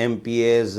MPAs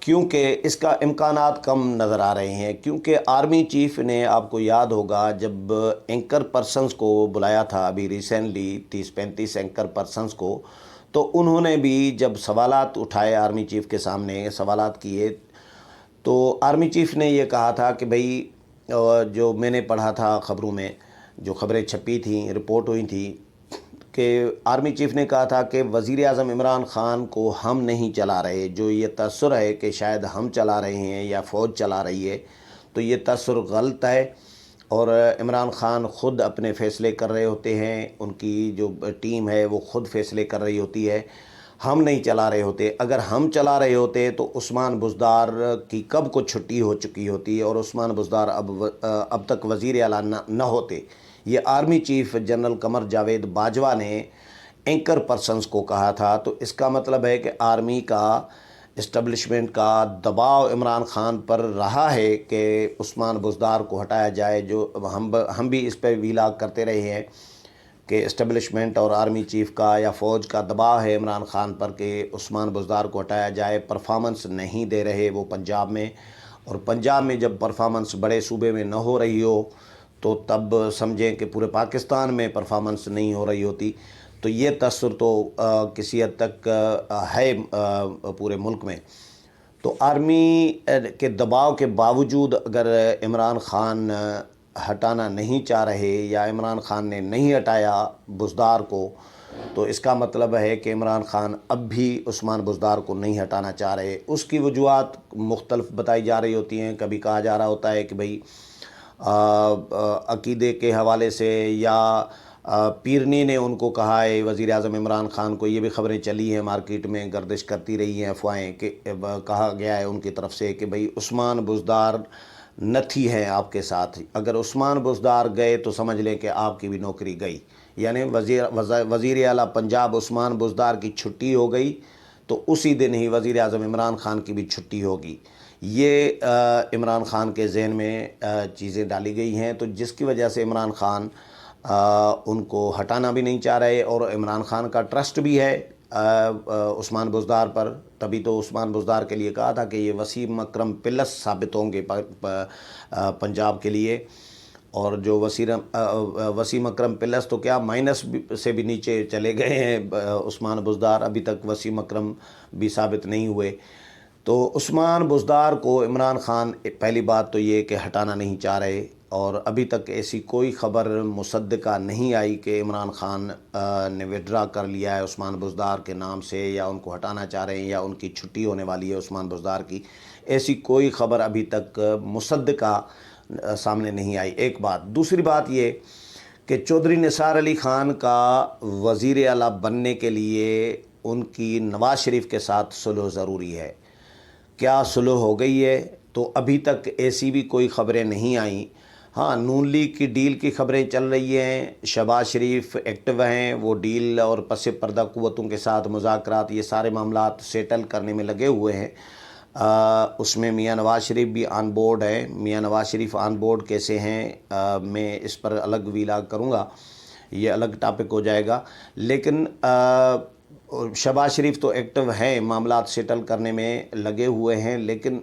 کیونکہ اس کا امکانات کم نظر آ رہے ہیں، کیونکہ آرمی چیف نے، آپ کو یاد ہوگا جب اینکر پرسنز کو بلایا تھا ابھی ریسنٹلی 30-35 اینکر پرسنز کو، تو انہوں نے بھی جب سوالات اٹھائے آرمی چیف کے سامنے سوالات کیے، تو آرمی چیف نے یہ کہا تھا کہ بھئی جو میں نے پڑھا تھا خبروں میں، جو خبریں چھپی تھیں، رپورٹ ہوئی تھیں، کہ آرمی چیف نے کہا تھا کہ وزیر اعظم عمران خان کو ہم نہیں چلا رہے، جو یہ تاثر ہے کہ شاید ہم چلا رہے ہیں یا فوج چلا رہی ہے، تو یہ تاثر غلط ہے، اور عمران خان خود اپنے فیصلے کر رہے ہوتے ہیں، ان کی جو ٹیم ہے وہ خود فیصلے کر رہی ہوتی ہے، ہم نہیں چلا رہے ہوتے۔ اگر ہم چلا رہے ہوتے تو عثمان بزدار کی کب کو چھٹی ہو چکی ہوتی، اور عثمان بزدار اب تک وزیر اعلیٰ نہ ہوتے۔ یہ army chief general Qamar Javed Bajwa نے اینکر پرسنز کو کہا تھا، تو اس کا مطلب ہے کہ آرمی کا، اسٹیبلشمنٹ کا دباؤ عمران خان پر رہا ہے کہ عثمان بزدار کو ہٹایا جائے، جو ہم بھی اس پہ ویلاگ کرتے رہے ہیں کہ اسٹیبلشمنٹ اور آرمی چیف کا یا فوج کا دباؤ ہے عمران خان پر کہ عثمان بزدار کو ہٹایا جائے۔ پرفارمنس نہیں دے رہے وہ پنجاب میں، اور پنجاب میں جب پرفارمنس بڑے صوبے میں نہ ہو رہی ہو تو تب سمجھیں کہ پورے پاکستان میں پرفارمنس نہیں ہو رہی ہوتی، تو یہ تاثر تو کسی حد تک ہے پورے ملک میں۔ تو آرمی کے دباؤ کے باوجود اگر عمران خان ہٹانا نہیں چاہ رہے یا عمران خان نے نہیں ہٹایا بزدار کو، تو اس کا مطلب ہے کہ عمران خان اب بھی عثمان بزدار کو نہیں ہٹانا چاہ رہے۔ اس کی وجوہات مختلف بتائی جا رہی ہوتی ہیں، کبھی کہا جا رہا ہوتا ہے کہ بھئی عقیدے کے حوالے سے، یا پیرنی نے ان کو کہا ہے وزیر اعظم عمران خان کو، یہ بھی خبریں چلی ہیں مارکیٹ میں، گردش کرتی رہی ہیں افواہیں، کہ کہا گیا ہے ان کی طرف سے کہ بھئی عثمان بزدار نتھی ہیں آپ کے ساتھ، اگر عثمان بزدار گئے تو سمجھ لیں کہ آپ کی بھی نوکری گئی، یعنی وزیر اعلیٰ پنجاب عثمان بزدار کی چھٹی ہو گئی تو اسی دن ہی وزیر اعظم عمران خان کی بھی چھٹی ہوگی۔ یہ عمران خان کے ذہن میں چیزیں ڈالی گئی ہیں، تو جس کی وجہ سے عمران خان ان کو ہٹانا بھی نہیں چاہ رہے، اور عمران خان کا ٹرسٹ بھی ہے عثمان بزدار پر، تبھی تو عثمان بزدار کے لیے کہا تھا کہ یہ وسیم اکرم پلس ثابت ہوں گے پنجاب کے لیے، اور جو وسیم اکرم پلس تو کیا مائنس سے بھی نیچے چلے گئے ہیں عثمان بزدار، ابھی تک وسیم اکرم بھی ثابت نہیں ہوئے۔ تو عثمان بزدار کو عمران خان پہلی بات تو یہ کہ ہٹانا نہیں چاہ رہے، اور ابھی تک ایسی کوئی خبر مصدقہ نہیں آئی کہ عمران خان نے وڈرا کر لیا ہے عثمان بزدار کے نام سے، یا ان کو ہٹانا چاہ رہے ہیں، یا ان کی چھٹی ہونے والی ہے عثمان بزدار کی۔ ایسی کوئی خبر ابھی تک مصدقہ سامنے نہیں آئی، ایک بات۔ دوسری بات یہ کہ چودھری نثار علی خان کا وزیر اعلیٰ بننے کے لیے ان کی نواز شریف کے ساتھ صلح ضروری ہے۔ کیا صلح ہو گئی ہے؟ تو ابھی تک ایسی بھی کوئی خبریں نہیں آئیں۔ ہاں، نون لیگ کی ڈیل کی خبریں چل رہی ہیں، شہباز شریف ایکٹیو ہیں، وہ ڈیل اور پس پردہ قوتوں کے ساتھ مذاکرات، یہ سارے معاملات سیٹل کرنے میں لگے ہوئے ہیں۔ اس میں میاں نواز شریف بھی آن بورڈ ہے۔ میاں نواز شریف آن بورڈ کیسے ہیں، میں اس پر الگ ویلاگ کروں گا، یہ الگ ٹاپک ہو جائے گا، لیکن شہباز شریف تو ایکٹیو ہیں، معاملات سیٹل کرنے میں لگے ہوئے ہیں، لیکن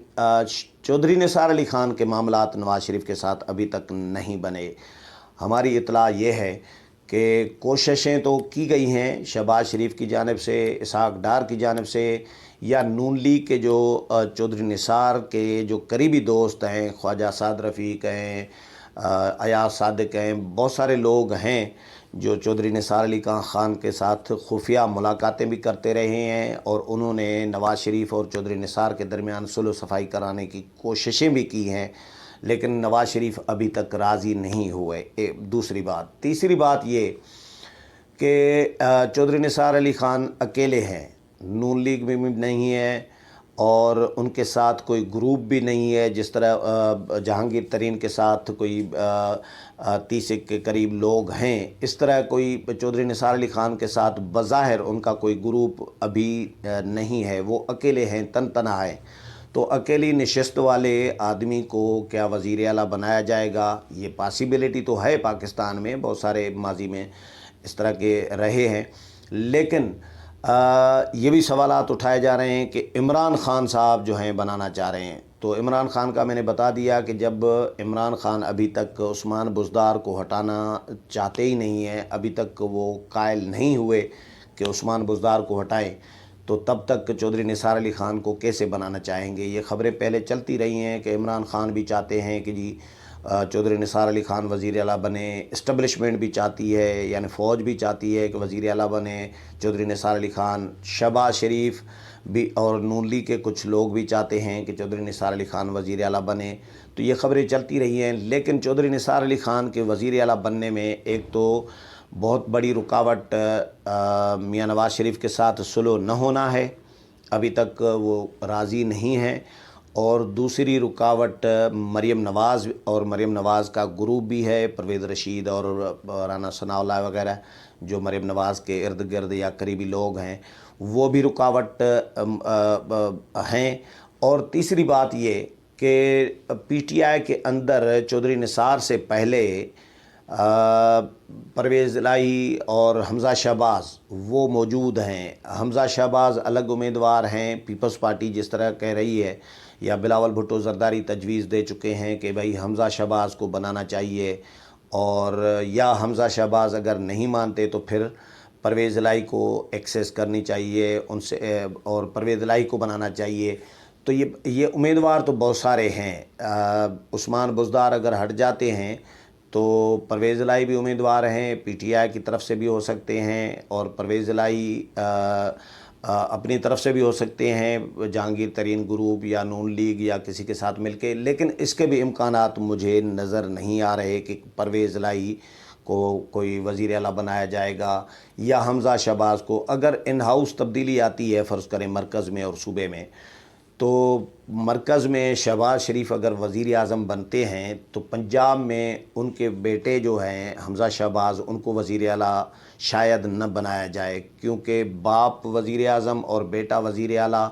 چودھری نثار علی خان کے معاملات نواز شریف کے ساتھ ابھی تک نہیں بنے۔ ہماری اطلاع یہ ہے کہ کوششیں تو کی گئی ہیں شہباز شریف کی جانب سے، اسحاق ڈار کی جانب سے، یا نون لیگ کے جو چودھری نثار کے جو قریبی دوست ہیں، خواجہ سعد رفیق ہیں، ایاز صادق ہیں، بہت سارے لوگ ہیں جو چودھری نثار علی خان کے ساتھ خفیہ ملاقاتیں بھی کرتے رہے ہیں، اور انہوں نے نواز شریف اور چودھری نثار کے درمیان صلح و صفائی کرانے کی کوششیں بھی کی ہیں، لیکن نواز شریف ابھی تک راضی نہیں ہوئے۔ دوسری بات۔ تیسری بات یہ کہ چودھری نثار علی خان اکیلے ہیں، نون لیگ میں بھی نہیں ہے، اور ان کے ساتھ کوئی گروپ بھی نہیں ہے، جس طرح جہانگیر ترین کے ساتھ کوئی 30 کے قریب لوگ ہیں، اس طرح کوئی چودھری نثار علی خان کے ساتھ بظاہر ان کا کوئی گروپ ابھی نہیں ہے، وہ اکیلے ہیں، تن تنہا ہیں۔ تو اکیلی نشست والے آدمی کو کیا وزیر اعلیٰ بنایا جائے گا؟ یہ پاسیبلٹی تو ہے، پاکستان میں بہت سارے ماضی میں اس طرح کے رہے ہیں، لیکن یہ بھی سوالات اٹھائے جا رہے ہیں کہ عمران خان صاحب جو ہیں بنانا چاہ رہے ہیں، تو عمران خان کا میں نے بتا دیا کہ جب عمران خان ابھی تک عثمان بزدار کو ہٹانا چاہتے ہی نہیں ہیں، ابھی تک وہ قائل نہیں ہوئے کہ عثمان بزدار کو ہٹائیں، تو تب تک چودھری نثار علی خان کو کیسے بنانا چاہیں گے؟ یہ خبریں پہلے چلتی رہی ہیں کہ عمران خان بھی چاہتے ہیں کہ جی چودھری نثار علی خان وزیر اعلیٰ بنے، اسٹیبلشمنٹ بھی چاہتی ہے، یعنی فوج بھی چاہتی ہے کہ وزیر اعلیٰ بنے چودھری نثار علی خان، شہباز شریف بھی اور نون لیگ کے کچھ لوگ بھی چاہتے ہیں کہ چودھری نثار علی خان وزیر اعلیٰ بنے۔ تو یہ خبریں چلتی رہی ہیں، لیکن چودھری نثار علی خان کے وزیر اعلیٰ بننے میں ایک تو بہت بڑی رکاوٹ میاں نواز شریف کے ساتھ صلح نہ ہونا ہے، ابھی تک وہ راضی نہیں ہیں، اور دوسری رکاوٹ مریم نواز اور مریم نواز کا گروپ بھی ہے، پرویز رشید اور رانا ثناء اللہ وغیرہ جو مریم نواز کے ارد گرد یا قریبی لوگ ہیں، وہ بھی رکاوٹ ہیں۔ اور تیسری بات یہ کہ پی ٹی آئی کے اندر چودھری نثار سے پہلے پرویز الہی اور حمزہ شہباز وہ موجود ہیں۔ حمزہ شہباز الگ امیدوار ہیں، پیپلز پارٹی جس طرح کہہ رہی ہے، یا بلاول بھٹو زرداری تجویز دے چکے ہیں کہ بھائی حمزہ شہباز کو بنانا چاہیے، اور یا حمزہ شہباز اگر نہیں مانتے تو پھر پرویز الہی کو ایکسیس کرنی چاہیے ان سے، اور پرویز الہی کو بنانا چاہیے۔ تو یہ امیدوار تو بہت سارے ہیں۔ عثمان بزدار اگر ہٹ جاتے ہیں تو پرویز الہی بھی امیدوار ہیں، پی ٹی آئی کی طرف سے بھی ہو سکتے ہیں، اور پرویز الہی اپنی طرف سے بھی ہو سکتے ہیں، جہانگیر ترین گروپ یا نون لیگ یا کسی کے ساتھ مل کے، لیکن اس کے بھی امکانات مجھے نظر نہیں آ رہے کہ پرویز الہی کو کوئی وزیر اعلیٰ بنایا جائے گا، یا حمزہ شہباز کو۔ اگر ان ہاؤس تبدیلی آتی ہے فرض کریں مرکز میں اور صوبے میں، تو مرکز میں شہباز شریف اگر وزیر اعظم بنتے ہیں تو پنجاب میں ان کے بیٹے جو ہیں حمزہ شہباز، ان کو وزیر اعلیٰ شاید نہ بنایا جائے، کیونکہ باپ وزیر اعظم اور بیٹا وزیر اعلیٰ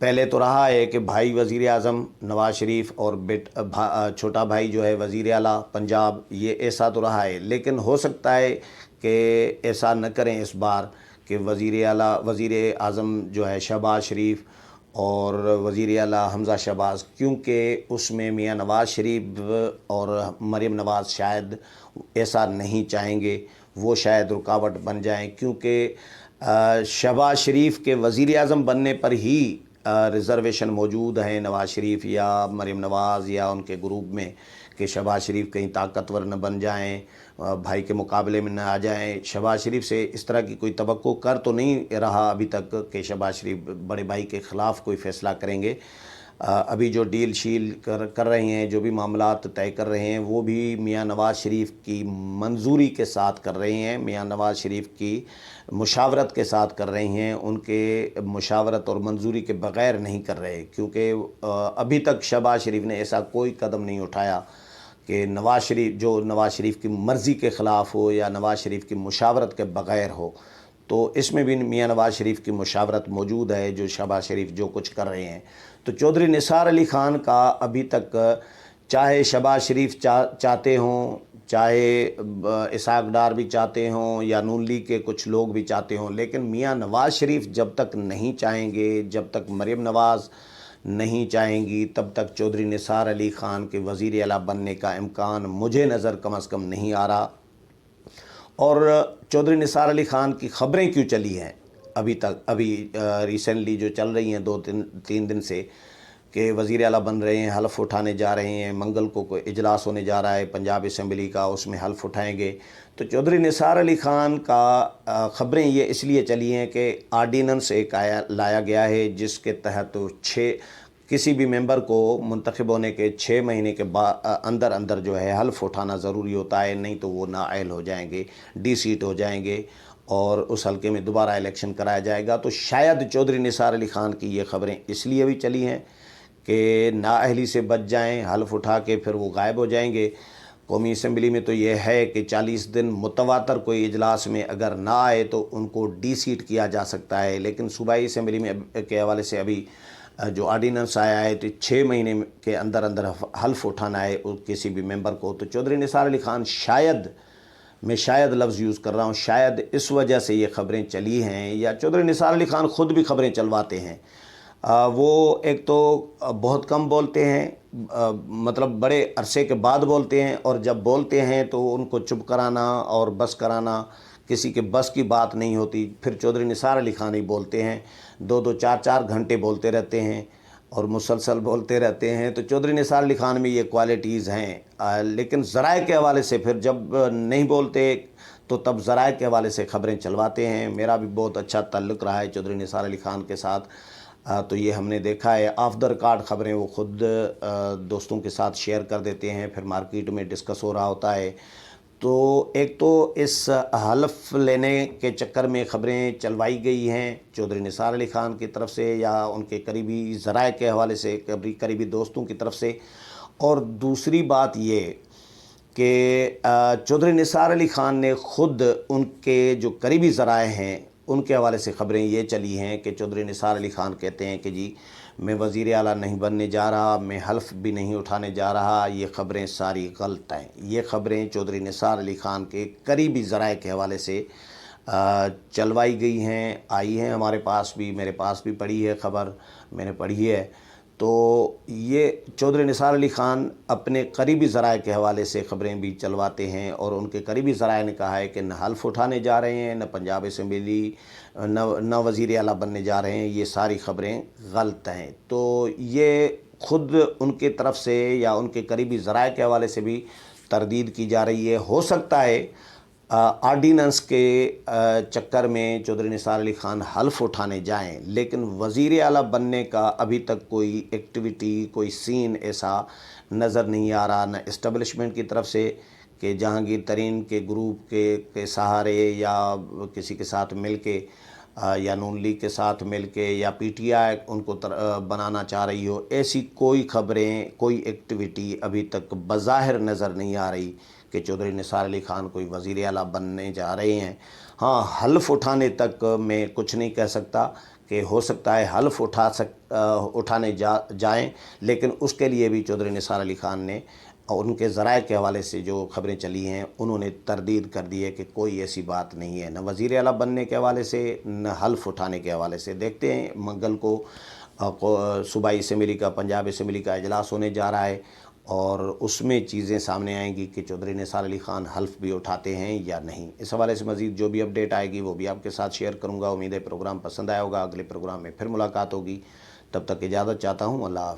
پہلے تو رہا ہے کہ بھائی وزیر اعظم نواز شریف اور چھوٹا بھائی جو ہے وزیر اعلیٰ پنجاب، یہ ایسا تو رہا ہے، لیکن ہو سکتا ہے کہ ایسا نہ کریں اس بار کہ وزیر اعظم جو ہے شہباز شریف اور وزیر اعلیٰ حمزہ شہباز، کیونکہ اس میں میاں نواز شریف اور مریم نواز شاید ایسا نہیں چاہیں گے، وہ شاید رکاوٹ بن جائیں، کیونکہ شہباز شریف کے وزیر اعظم بننے پر ہی ریزرویشن موجود ہیں نواز شریف یا مریم نواز یا ان کے گروپ میں، کہ شہباز شریف کہیں طاقتور نہ بن جائیں، بھائی کے مقابلے میں نہ آ جائیں۔ شہباز شریف سے اس طرح کی کوئی توقع کر تو نہیں رہا ابھی تک کہ شہباز شریف بڑے بھائی کے خلاف کوئی فیصلہ کریں گے۔ ابھی جو ڈیل شیل کر رہے ہیں، جو بھی معاملات طے کر رہے ہیں، وہ بھی میاں نواز شریف کی منظوری کے ساتھ کر رہے ہیں، میاں نواز شریف کی مشاورت کے ساتھ کر رہے ہیں، ان کے مشاورت اور منظوری کے بغیر نہیں کر رہے، کیونکہ ابھی تک شہباز شریف نے ایسا کوئی قدم نہیں اٹھایا کہ نواز شریف کی مرضی کے خلاف ہو یا نواز شریف کی مشاورت کے بغیر ہو۔ تو اس میں بھی میاں نواز شریف کی مشاورت موجود ہے، جو شہباز شریف جو کچھ کر رہے ہیں۔ تو چودھری نثار علی خان کا ابھی تک چاہے شہباز شریف چاہتے ہوں، چاہے اسحاق ڈار بھی چاہتے ہوں، یا نون لیگ کے کچھ لوگ بھی چاہتے ہوں، لیکن میاں نواز شریف جب تک نہیں چاہیں گے، جب تک مریم نواز نہیں چاہیں گی، تب تک چودھری نثار علی خان کے وزیر اعلیٰ بننے کا امکان مجھے نظر کم از کم نہیں آ رہا۔ اور چودھری نثار علی خان کی خبریں کیوں چلی ہیں ابھی ریسنٹلی جو چل رہی ہیں 2-3 دن سے، کہ وزیر اعلیٰ بن رہے ہیں، حلف اٹھانے جا رہے ہیں، منگل کو کوئی اجلاس ہونے جا رہا ہے پنجاب اسمبلی کا، اس میں حلف اٹھائیں گے۔ تو چودھری نثار علی خان کا خبریں یہ اس لیے چلی ہیں کہ آرڈیننس ایک لایا گیا ہے، جس کے تحت کسی بھی ممبر کو منتخب ہونے کے 6 مہینے کے اندر جو ہے حلف اٹھانا ضروری ہوتا ہے، نہیں تو وہ نااہل ہو جائیں گے، ڈی سیٹ ہو جائیں گے، اور اس حلقے میں دوبارہ الیکشن کرایا جائے گا۔ تو شاید چودھری نثار علی خان کی یہ خبریں اس لیے بھی چلی ہیں کہ نااہلی سے بچ جائیں، حلف اٹھا کے پھر وہ غائب ہو جائیں گے۔ قومی اسمبلی میں تو یہ ہے کہ 40 دن متواتر کوئی اجلاس میں اگر نہ آئے تو ان کو ڈی سیٹ کیا جا سکتا ہے، لیکن صوبائی اسمبلی میں کے حوالے سے ابھی جو آرڈیننس آیا ہے تو 6 مہینے کے اندر حلف اٹھانا ہے کسی بھی ممبر کو۔ تو چودھری نثار علی خان شاید میں شاید لفظ یوز کر رہا ہوں، شاید اس وجہ سے یہ خبریں چلی ہیں، یا چودھری نثار علی خان خود بھی خبریں چلواتے ہیں۔ وہ ایک تو بہت کم بولتے ہیں، مطلب بڑے عرصے کے بعد بولتے ہیں، اور جب بولتے ہیں تو ان کو چپ کرانا اور بس کرانا کسی کے بس کی بات نہیں ہوتی۔ پھر چودھری نثار علی خان ہی بولتے ہیں، 2 4 گھنٹے بولتے رہتے ہیں اور مسلسل بولتے رہتے ہیں۔ تو چودھری نثار علی خان میں یہ کوالٹیز ہیں، لیکن ذرائع کے حوالے سے پھر جب نہیں بولتے تو تب ذرائع کے حوالے سے خبریں چلواتے ہیں۔ میرا بھی بہت اچھا تعلق رہا ہے چودھری نثار علی خان کے ساتھ، تو یہ ہم نے دیکھا ہے آف دا ریکارڈ خبریں وہ خود دوستوں کے ساتھ شیئر کر دیتے ہیں، پھر مارکیٹ میں ڈسکس ہو رہا ہوتا ہے۔ تو ایک تو اس حلف لینے کے چکر میں خبریں چلوائی گئی ہیں چودھری نثار علی خان کی طرف سے یا ان کے قریبی ذرائع کے حوالے سے، قریبی دوستوں کی طرف سے۔ اور دوسری بات یہ کہ چودھری نثار علی خان نے خود ان کے جو قریبی ذرائع ہیں ان کے حوالے سے خبریں یہ چلی ہیں کہ چودھری نثار علی خان کہتے ہیں کہ جی میں وزیر اعلیٰ نہیں بننے جا رہا، میں حلف بھی نہیں اٹھانے جا رہا۔ یہ خبریں ساری غلط ہیں۔ یہ خبریں چودھری نثار علی خان کے قریبی ذرائع کے حوالے سے چلوائی گئی ہیں، آئی ہیں ہمارے پاس بھی، میرے پاس بھی پڑھی ہے خبر، میں نے پڑھی ہے۔ تو یہ چودھری نثار علی خان اپنے قریبی ذرائع کے حوالے سے خبریں بھی چلواتے ہیں، اور ان کے قریبی ذرائع نے کہا ہے کہ نہ حلف اٹھانے جا رہے ہیں، نہ پنجاب اسمبلی، نہ وزیر اعلیٰ بننے جا رہے ہیں۔ یہ ساری خبریں غلط ہیں۔ تو یہ خود ان کے طرف سے یا ان کے قریبی ذرائع کے حوالے سے بھی تردید کی جا رہی ہے۔ ہو سکتا ہے آرڈیننس کے چکر میں چودھری نثار علی خان حلف اٹھانے جائیں، لیکن وزیر اعلیٰ بننے کا ابھی تک کوئی ایکٹیویٹی، کوئی سین ایسا نظر نہیں آ رہا، نہ اسٹیبلشمنٹ کی طرف سے کہ جہانگیر ترین کے گروپ کے سہارے یا کسی کے ساتھ مل کے، یا نون لیگ کے ساتھ مل کے، یا پی ٹی آئی ان کو بنانا چاہ رہی ہو، ایسی کوئی خبریں، کوئی ایکٹیویٹی ابھی تک بظاہر نظر نہیں آ رہی کہ چودھری نثار علی خان کوئی وزیر اعلیٰ بننے جا رہے ہیں۔ ہاں، حلف اٹھانے تک میں کچھ نہیں کہہ سکتا، کہ ہو سکتا ہے حلف اٹھانے جائیں، لیکن اس کے لیے بھی چودھری نثار علی خان نے اور ان کے ذرائع کے حوالے سے جو خبریں چلی ہیں انہوں نے تردید کر دی ہے کہ کوئی ایسی بات نہیں ہے، نہ وزیر اعلیٰ بننے کے حوالے سے نہ حلف اٹھانے کے حوالے سے۔ دیکھتے ہیں منگل کو صوبائی اسمبلی کا، پنجاب اسمبلی کا اجلاس ہونے جا رہا ہے، اور اس میں چیزیں سامنے آئیں گی کہ چودھری نثار علی خان حلف بھی اٹھاتے ہیں یا نہیں۔ اس حوالے سے مزید جو بھی اپڈیٹ آئے گی وہ بھی آپ کے ساتھ شیئر کروں گا۔ امید ہے پروگرام پسند آیا ہوگا، اگلے پروگرام میں پھر ملاقات ہوگی، تب تک اجازت چاہتا ہوں۔ اللہ حافظ۔